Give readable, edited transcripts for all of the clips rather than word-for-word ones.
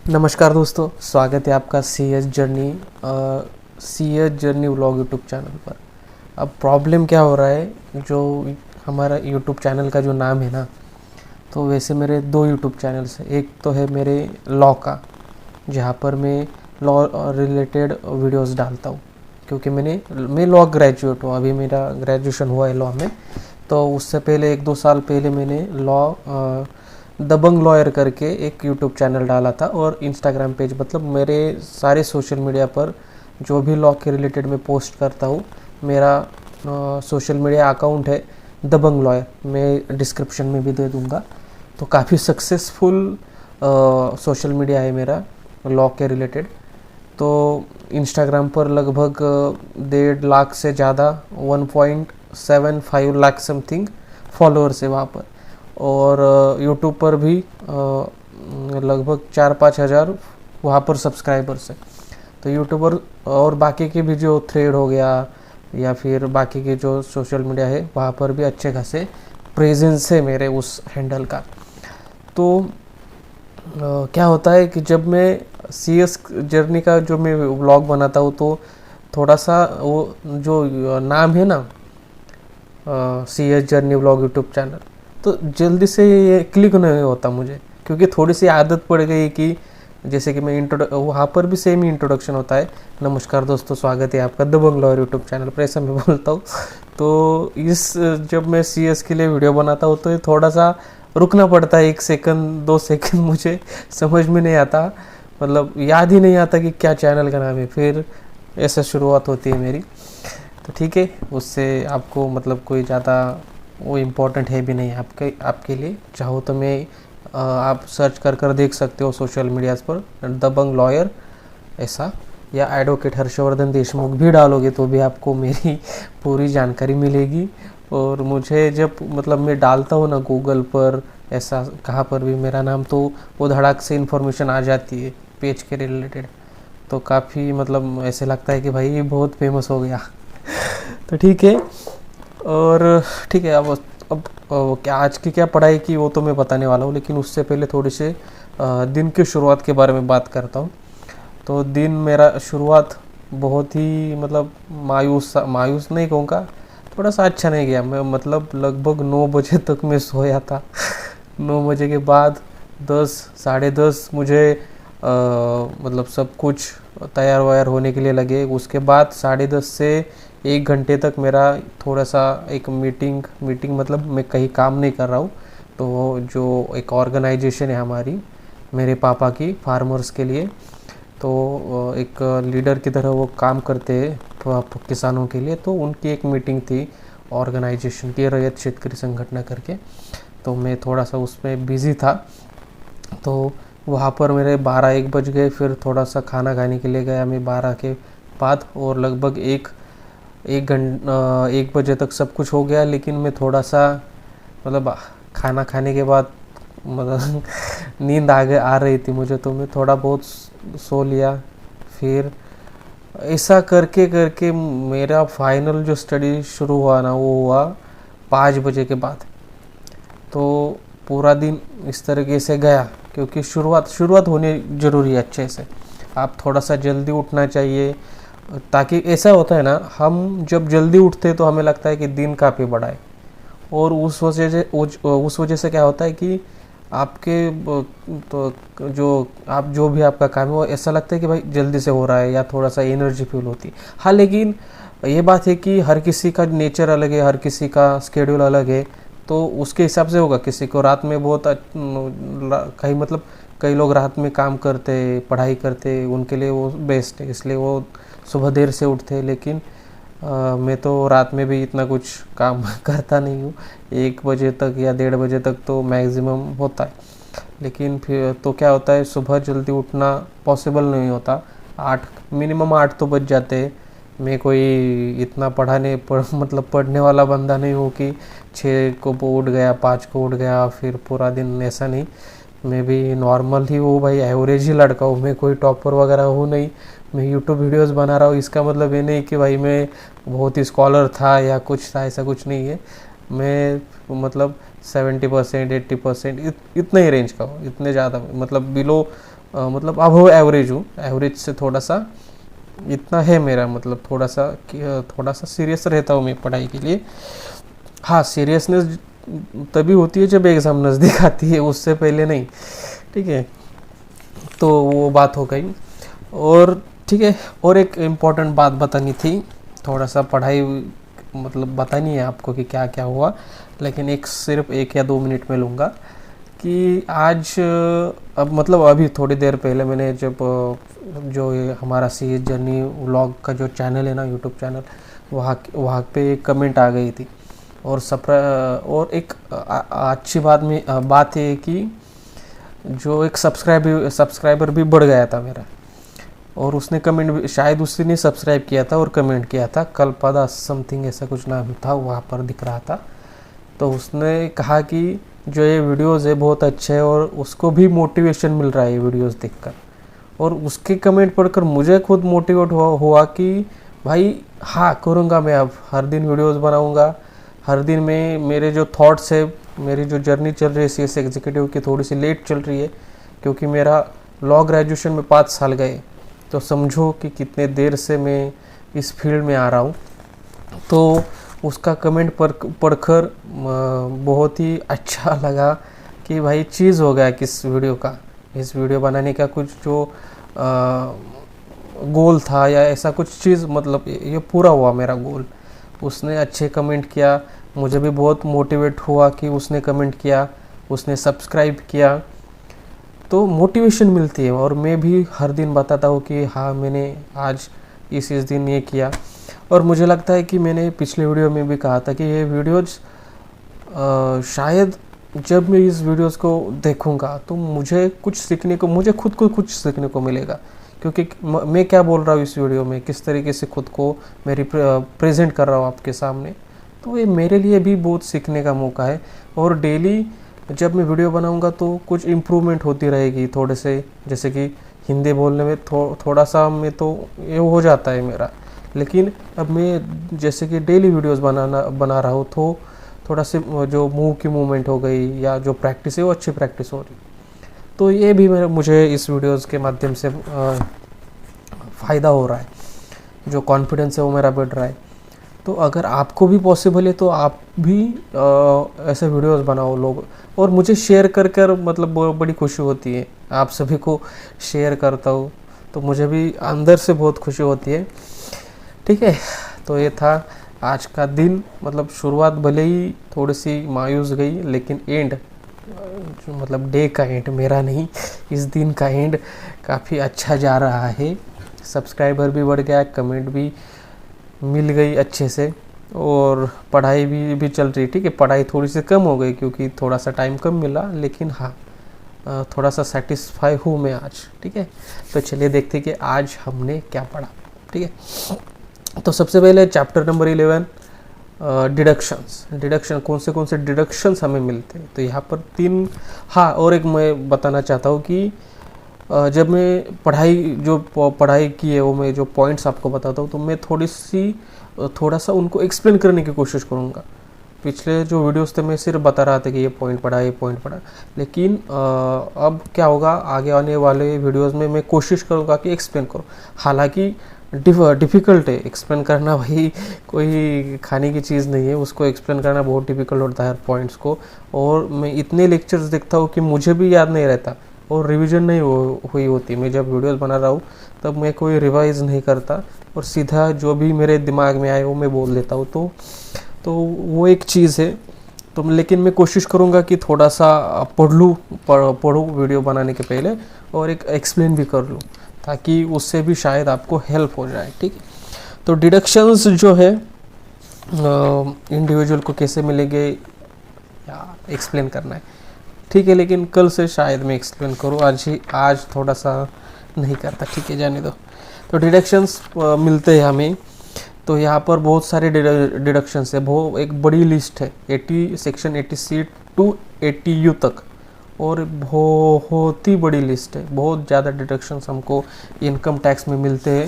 नमस्कार दोस्तों, स्वागत है आपका C S journey vlog YouTube channel पर। अब प्रॉब्लम क्या हो रहा है, जो हमारा यूट्यूब चैनल का जो नाम है ना, तो वैसे मेरे दो यूट्यूब चैनल्स हैं। एक तो है मेरे लॉ का, जहाँ पर मैं लॉ रिलेटेड वीडियोस डालता हूँ, क्योंकि मैं लॉ ग्रेजुएट हूँ। अभी मेरा ग्रेजुएशन हुआ है लॉ में। तो उससे पहले 1-2 साल पहले मैंने लॉ दबंग लॉयर करके एक यूट्यूब चैनल डाला था, और इंस्टाग्राम पेज, मतलब मेरे सारे सोशल मीडिया पर जो भी लॉ के रिलेटेड मैं पोस्ट करता हूँ, मेरा सोशल मीडिया अकाउंट है दबंग लॉयर। मैं डिस्क्रिप्शन में भी दे दूँगा। तो काफ़ी सक्सेसफुल सोशल मीडिया है मेरा लॉ के रिलेटेड। तो इंस्टाग्राम पर लगभग 1.5 लाख से ज़्यादा 1.75 लाख समथिंग फॉलोअर्स है वहाँ पर। और यूट्यूब पर भी लगभग 4-5 हज़ार वहाँ पर सब्सक्राइबर्स है। तो यूट्यूबर और बाकी के भी जो थ्रेड हो गया या फिर बाकी के जो सोशल मीडिया है, वहाँ पर भी अच्छे खासे प्रेजेंस है मेरे उस हैंडल का। तो क्या होता है कि जब मैं सी एस जर्नी का जो मैं व्लॉग बनाता हूँ, तो थोड़ा सा वो जो नाम है ना, C S journey vlog YouTube channel, तो जल्दी से ये क्लिक नहीं होता मुझे, क्योंकि थोड़ी सी आदत पड़ गई कि जैसे कि मैं वहाँ पर भी सेम ही इंट्रोडक्शन होता है, नमस्कार दोस्तों, स्वागत है आपका दबंग लॉयर यूट्यूब चैनल पर, ऐसा मैं बोलता हूँ। तो जब मैं सी एस के लिए वीडियो बनाता हूँ, तो ये थोड़ा सा रुकना पड़ता है, 1 सेकंड 2 सेकंड, मुझे समझ में नहीं आता, मतलब याद ही नहीं आता कि क्या चैनल का नाम है। फिर ऐसा शुरुआत होती है मेरी। तो ठीक है, उससे आपको मतलब कोई ज़्यादा वो इम्पोर्टेंट है भी नहीं आपके लिए। चाहो तो मैं आप सर्च कर देख सकते हो सोशल मीडियाज़ पर दबंग लॉयर ऐसा, या एडवोकेट हर्षवर्धन देशमुख भी डालोगे तो भी आपको मेरी पूरी जानकारी मिलेगी। और मुझे जब मतलब मैं डालता हूँ ना गूगल पर, ऐसा कहाँ पर भी मेरा नाम, तो वो धड़ाक से इन्फॉर्मेशन आ जाती है पेज के रिलेटेड। तो काफ़ी मतलब ऐसे लगता है कि भाई ये बहुत फेमस हो गया। तो ठीक है। और ठीक है, अब क्या आज की क्या पढ़ाई की वो तो मैं बताने वाला हूँ, लेकिन उससे पहले थोड़ी से दिन की शुरुआत के बारे में बात करता हूँ। तो दिन मेरा शुरुआत बहुत ही मतलब मायूस नहीं कहूँगा, थोड़ा सा अच्छा नहीं गया। मैं मतलब लगभग 9 बजे तक मैं सोया था। 9 बजे के बाद 10-10:30 मुझे मतलब सब कुछ तैयार वैयार होने के लिए लगे। उसके बाद 10:30 से 1 घंटे तक मेरा थोड़ा सा एक मीटिंग मतलब मैं कहीं काम नहीं कर रहा हूँ। तो जो एक ऑर्गेनाइजेशन है हमारी, मेरे पापा की, फार्मर्स के लिए, तो एक लीडर की तरह वो काम करते हैं किसानों के लिए। तो उनकी एक मीटिंग थी ऑर्गेनाइजेशन की, रैयत शेतकरी संगठन करके। तो मैं थोड़ा सा उसमें बिज़ी था। तो वहाँ पर मेरे 12-1 बज गए। फिर थोड़ा सा खाना खाने के लिए गया मैं 12 के बाद, और लगभग 1 बजे तक सब कुछ हो गया। लेकिन मैं थोड़ा सा मतलब खाना खाने के बाद मतलब नींद आ रही थी मुझे, तो मैं थोड़ा बहुत सो लिया। फिर ऐसा करके करके मेरा फाइनल जो स्टडी शुरू हुआ ना, वो हुआ 5 बजे के बाद। तो पूरा दिन इस तरीके से गया, क्योंकि शुरुआत होनी ज़रूरी है अच्छे से। आप थोड़ा सा जल्दी उठना चाहिए, ताकि ऐसा होता है ना, हम जब जल्दी उठते हैं तो हमें लगता है कि दिन काफ़ी बड़ा है। और उस वजह से क्या होता है कि आपके तो जो भी आपका काम है, वो ऐसा लगता है कि भाई जल्दी से हो रहा है, या थोड़ा सा एनर्जी फील होती है। हाँ, लेकिन ये बात है कि हर किसी का नेचर अलग है, हर किसी का स्केड्यूल अलग है। तो उसके हिसाब से होगा। किसी को रात में बहुत कई लोग रात में काम करते, पढ़ाई करते, उनके लिए वो बेस्ट है, इसलिए वो सुबह देर से उठते। लेकिन मैं तो रात में भी इतना कुछ काम करता नहीं हूँ। 1 बजे तक या 1:30 बजे तक तो मैक्सिमम होता है। लेकिन फिर तो क्या होता है, सुबह जल्दी उठना पॉसिबल नहीं होता। मिनिमम 8 तो बज जाते हैं। मैं कोई इतना मतलब पढ़ने वाला बंदा नहीं हूँ कि 6 को उठ गया, 5 को उठ गया, फिर पूरा दिन, ऐसा नहीं। मैं भी नॉर्मल ही हूँ भाई, एवरेज ही लड़का हूँ। मैं कोई टॉपर वगैरह हूँ नहीं। मैं यूट्यूब वीडियोस बना रहा हूँ, इसका मतलब ये नहीं कि भाई मैं बहुत ही स्कॉलर था या कुछ था, ऐसा कुछ नहीं है। मैं मतलब 70%, 80% इतने ही रेंज का हूँ, इतने ज़्यादा मतलब बिलो मतलब अबव एवरेज हूँ, एवरेज से थोड़ा सा इतना है मेरा, मतलब थोड़ा सा सीरियस रहता हूँ मैं पढ़ाई के लिए। हाँ, सीरियसनेस तभी होती है जब एग्ज़ाम नज़दीक आती है, उससे पहले नहीं, ठीक है। तो वो बात हो गई। और ठीक है, और एक इम्पॉर्टेंट बात बतानी थी, थोड़ा सा पढ़ाई मतलब बतानी है आपको कि क्या क्या हुआ, लेकिन सिर्फ 1 या 2 मिनट में लूँगा कि आज अब मतलब अभी थोड़ी देर पहले मैंने जब जो ये हमारा सी एच जर्नी व्लॉग का जो चैनल है ना, यूट्यूब चैनल, वहाँ पे एक कमेंट आ गई थी। और एक अच्छी बात है कि जो एक सब्सक्राइबर भी बढ़ गया था मेरा, और उसने कमेंट भी, शायद उसी ने सब्सक्राइब किया था और कमेंट किया था, कल्पदा समथिंग ऐसा कुछ नाम था, वहाँ पर दिख रहा था। तो उसने कहा कि जो ये वीडियोस है बहुत अच्छे है और उसको भी मोटिवेशन मिल रहा है ये वीडियोस देखकर। और उसके कमेंट पढ़कर मुझे खुद मोटिवेट हुआ कि भाई हाँ, करूँगा मैं, अब हर दिन वीडियोस बनाऊँगा, हर दिन में मेरे जो थॉट्स है, मेरी जो जर्नी चल रही है CS एग्जीक्यूटिव की, थोड़ी सी लेट चल रही है क्योंकि मेरा लॉ ग्रेजुएशन में 5 साल गए, तो समझो कि कितने देर से मैं इस फील्ड में आ रहा हूँ। तो उसका कमेंट पढ़कर बहुत ही अच्छा लगा कि भाई चीज़ हो गया किस वीडियो का, इस वीडियो बनाने का कुछ जो गोल था या ऐसा कुछ चीज़, मतलब ये पूरा हुआ मेरा गोल। उसने अच्छे कमेंट किया, मुझे भी बहुत मोटिवेट हुआ कि उसने कमेंट किया, उसने सब्सक्राइब किया, तो मोटिवेशन मिलती है। और मैं भी हर दिन बताता हूँ कि हाँ, मैंने आज इस दिन ये किया। और मुझे लगता है कि मैंने पिछले वीडियो में भी कहा था कि ये वीडियोज़ शायद जब मैं इस वीडियोस को देखूंगा तो मुझे खुद को कुछ सीखने को मिलेगा, क्योंकि मैं क्या बोल रहा हूँ इस वीडियो में, किस तरीके से खुद को मेरी प्रेजेंट कर रहा हूँ आपके सामने, तो ये मेरे लिए भी बहुत सीखने का मौका है। और डेली जब मैं वीडियो बनाऊंगा तो कुछ इम्प्रूवमेंट होती रहेगी थोड़े से, जैसे कि हिंदी बोलने में थोड़ा सा में तो ये हो जाता है मेरा, लेकिन अब मैं जैसे कि डेली वीडियोस बना रहा हूँ तो थोड़ा से जो मुंह की मूवमेंट हो गई या जो प्रैक्टिस है वो अच्छी प्रैक्टिस हो रही। तो ये भी मुझे इस वीडियोस के माध्यम से फ़ायदा हो रहा है, जो कॉन्फिडेंस है वो मेरा बढ़ रहा है। तो अगर आपको भी पॉसिबल है तो आप भी ऐसे वीडियोस बनाओ लोग, और मुझे शेयर कर मतलब बड़ी खुशी होती है, आप सभी को शेयर करता हूँ तो मुझे भी अंदर से बहुत खुशी होती है। ठीक है, तो ये था आज का दिन, मतलब शुरुआत भले ही थोड़ी सी मायूस गई, लेकिन एंड मतलब डे का एंड, मेरा नहीं, इस दिन का एंड काफ़ी अच्छा जा रहा है। सब्सक्राइबर भी बढ़ गया, कमेंट भी मिल गई अच्छे से, और पढ़ाई भी चल रही। ठीक है, पढ़ाई थोड़ी सी कम हो गई क्योंकि थोड़ा सा टाइम कम मिला, लेकिन हाँ थोड़ा सा सेटिस्फाई हूँ मैं आज। ठीक है, तो चलिए देखते कि आज हमने क्या पढ़ा। ठीक है, तो सबसे पहले चैप्टर नंबर 11 डिडक्शन, कौन से डिडक्शंस हमें मिलते हैं। तो यहाँ पर 3, हाँ और एक मैं बताना चाहता हूँ कि जब मैं पढ़ाई की है वो मैं जो पॉइंट्स आपको बताता हूँ, तो मैं थोड़ा सा उनको एक्सप्लेन करने की कोशिश करूँगा। पिछले जो वीडियोस थे मैं सिर्फ बता रहा था कि ये पॉइंट पढ़ा, लेकिन अब क्या होगा, आगे आने वाले वीडियोस में मैं कोशिश करूँगा कि एक्सप्लेन करूँ। हालांकि डिफ़िकल्ट है एक्सप्लेन करना, भाई कोई खाने की चीज़ नहीं है, उसको एक्सप्लेन करना बहुत डिफ़िकल्ट होता है हर पॉइंट्स को। और मैं इतने लेक्चर्स देखता हूँ कि मुझे भी याद नहीं रहता, और रिवीजन नहीं हुई होती। मैं जब वीडियोस बना रहा हूँ तब मैं कोई रिवाइज नहीं करता, और सीधा जो भी मेरे दिमाग में आए वो मैं बोल देता हूँ। तो वो एक चीज़ है। तो लेकिन मैं कोशिश करूँगा कि थोड़ा सा पढ़ूँ वीडियो बनाने के पहले, और एक एक्सप्लेन भी कर लूँ, ताकि उससे भी शायद आपको हेल्प हो जाए। ठीक है, तो डिडक्शंस जो है इंडिविजुअल को कैसे मिलेंगे या एक्सप्लेन करना है। ठीक है, लेकिन कल से शायद मैं एक्सप्लेन करूँ, आज थोड़ा सा नहीं करता। ठीक है, जाने दो। तो डिडक्शंस मिलते हैं हमें, तो यहाँ पर बहुत सारे डिडक्शंस है, बहुत एक बड़ी लिस्ट है, सेक्शन 80C to 80U तक, और बहुत ही बड़ी लिस्ट है, बहुत ज़्यादा डिडक्शंस हमको इनकम टैक्स में मिलते हैं।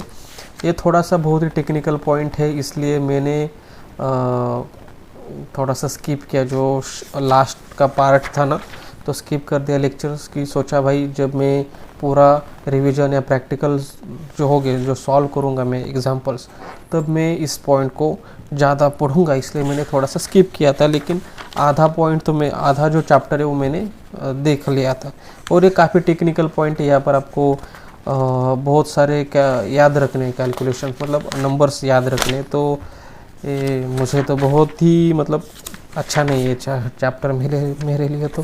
ये थोड़ा सा बहुत ही टेक्निकल पॉइंट है, इसलिए मैंने थोड़ा सा स्किप किया, जो लास्ट का पार्ट था ना, तो स्किप कर दिया लेक्चर्स की। सोचा भाई जब मैं पूरा रिवीजन या प्रैक्टिकल जो हो गए जो सॉल्व करूँगा मैं एग्जांपल्स, तब मैं इस पॉइंट को ज़्यादा पढ़ूँगा, इसलिए मैंने थोड़ा सा स्किप किया था। लेकिन आधा पॉइंट तो मैं, आधा जो चैप्टर है वो मैंने देख लिया था। और ये काफ़ी टेक्निकल पॉइंट है, यहाँ पर आपको बहुत सारे क्या याद रखने, कैलकुलेशन मतलब नंबर्स याद रखने। तो ये मुझे तो बहुत ही मतलब अच्छा नहीं है चैप्टर मेरे लिए तो।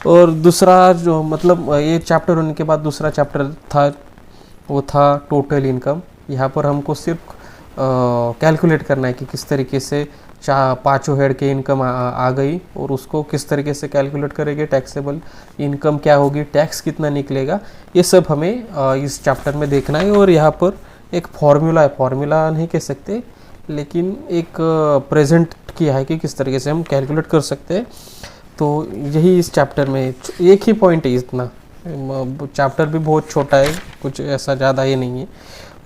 और दूसरा जो मतलब ये चैप्टर होने के बाद दूसरा चैप्टर था, वो था टोटल इनकम। यहाँ पर हमको सिर्फ कैलकुलेट करना है कि किस तरीके से पाँचों हेड के इनकम आ गई और उसको किस तरीके से कैलकुलेट करेंगे, टैक्सेबल इनकम क्या होगी, टैक्स कितना निकलेगा, ये सब हमें इस चैप्टर में देखना है। और यहाँ पर एक फार्मूला है, फार्मूला नहीं कह सकते लेकिन एक प्रेजेंट किया है कि किस तरीके से हम कैलकुलेट कर सकते हैं। तो यही इस चैप्टर में एक ही पॉइंट है, इतना चैप्टर भी बहुत छोटा है, कुछ ऐसा ज़्यादा ही नहीं है।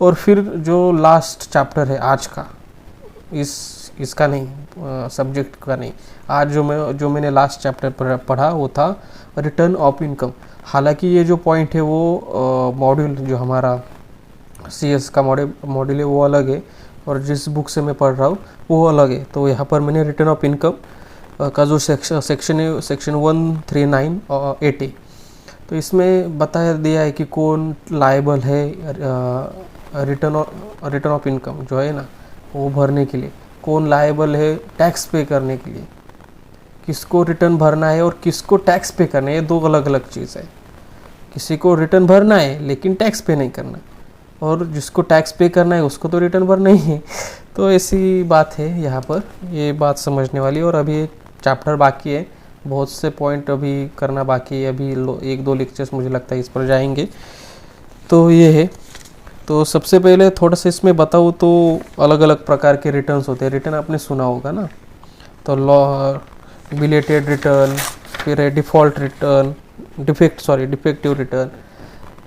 और फिर जो लास्ट चैप्टर है आज का, इसका नहीं, सब्जेक्ट का नहीं, आज जो मैंने लास्ट चैप्टर पढ़ा वो था रिटर्न ऑफ इनकम। हालांकि ये जो पॉइंट है वो मॉड्यूल जो हमारा CS का मॉड्यूल है वो अलग है और जिस बुक से मैं पढ़ रहा हूँ वो अलग है। तो यहाँ पर मैंने रिटर्न ऑफ इनकम का जो सेक्शन है, सेक्शन 139 और 80, तो इसमें बताया दिया है कि कौन लायबल है रिटर्न ऑफ इनकम जो है ना वो भरने के लिए, कौन लायबल है टैक्स पे करने के लिए, किसको रिटर्न भरना है और किसको टैक्स पे करना है, ये दो अलग अलग चीज़ है। किसी को रिटर्न भरना है लेकिन टैक्स पे नहीं करना, और जिसको टैक्स पे करना है उसको तो रिटर्न भरना ही है। तो ऐसी बात है यहाँ पर, ये बात समझने वाली। और अभी चैप्टर बाकी है, बहुत से पॉइंट अभी करना बाकी है, अभी 1-2 लेक्चर्स मुझे लगता है इस पर जाएंगे। तो ये है। तो सबसे पहले थोड़ा सा इसमें बताऊँ तो अलग अलग प्रकार के रिटर्न्स होते हैं। रिटर्न आपने सुना होगा ना, तो बिलेटेड रिटर्न, फिर है डिफ़ॉल्ट रिटर्न, डिफेक्टिव रिटर्न।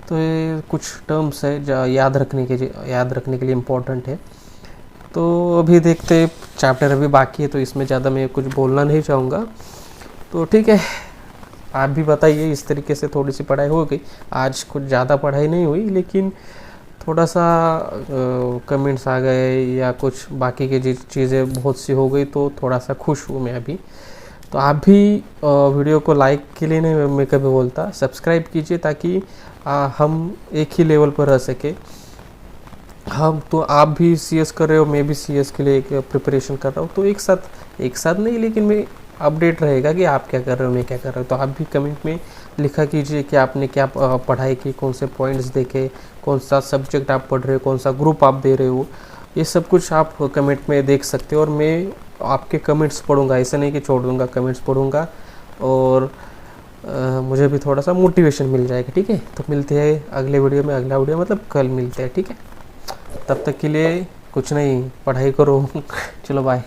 तो ये कुछ टर्म्स है जो याद रखने के लिए इम्पोर्टेंट है। तो अभी देखते, चैप्टर अभी बाकी है तो इसमें ज़्यादा मैं कुछ बोलना नहीं चाहूँगा। तो ठीक है, आप भी बताइए, इस तरीके से थोड़ी सी पढ़ाई हो गई। आज कुछ ज़्यादा पढ़ाई नहीं हुई लेकिन थोड़ा सा कमेंट्स आ गए या कुछ बाकी की चीज़ें बहुत सी हो गई, तो थोड़ा सा खुश हूँ मैं अभी। तो आप भी वीडियो को लाइक के लिए नहीं मैं कभी बोलता, सब्सक्राइब कीजिए ताकि हम एक ही लेवल पर रह सके। हम तो आप भी CS कर रहे हो, मैं भी CS के लिए एक प्रिपरेशन कर रहा हूँ, तो एक साथ नहीं लेकिन मैं अपडेट रहेगा कि आप क्या कर रहे हो, मैं क्या कर रहा हूँ। तो आप भी कमेंट में लिखा कीजिए कि आपने क्या पढ़ाई की, कौन से पॉइंट्स देखे, कौन सा सब्जेक्ट आप पढ़ रहे हो, कौन सा ग्रुप आप दे रहे हो, ये सब कुछ आप कमेंट में देख सकते हो। और मैं आपके कमेंट्स पढ़ूँगा, ऐसे नहीं कि छोड़ दूँगा, कमेंट्स पढ़ूँगा और मुझे भी थोड़ा सा मोटिवेशन मिल जाएगा। ठीक है, तो मिलते हैं अगले वीडियो में, अगला वीडियो मतलब कल मिलते हैं। ठीक है, तब तक के लिए कुछ नहीं, पढ़ाई करो। चलो बाय।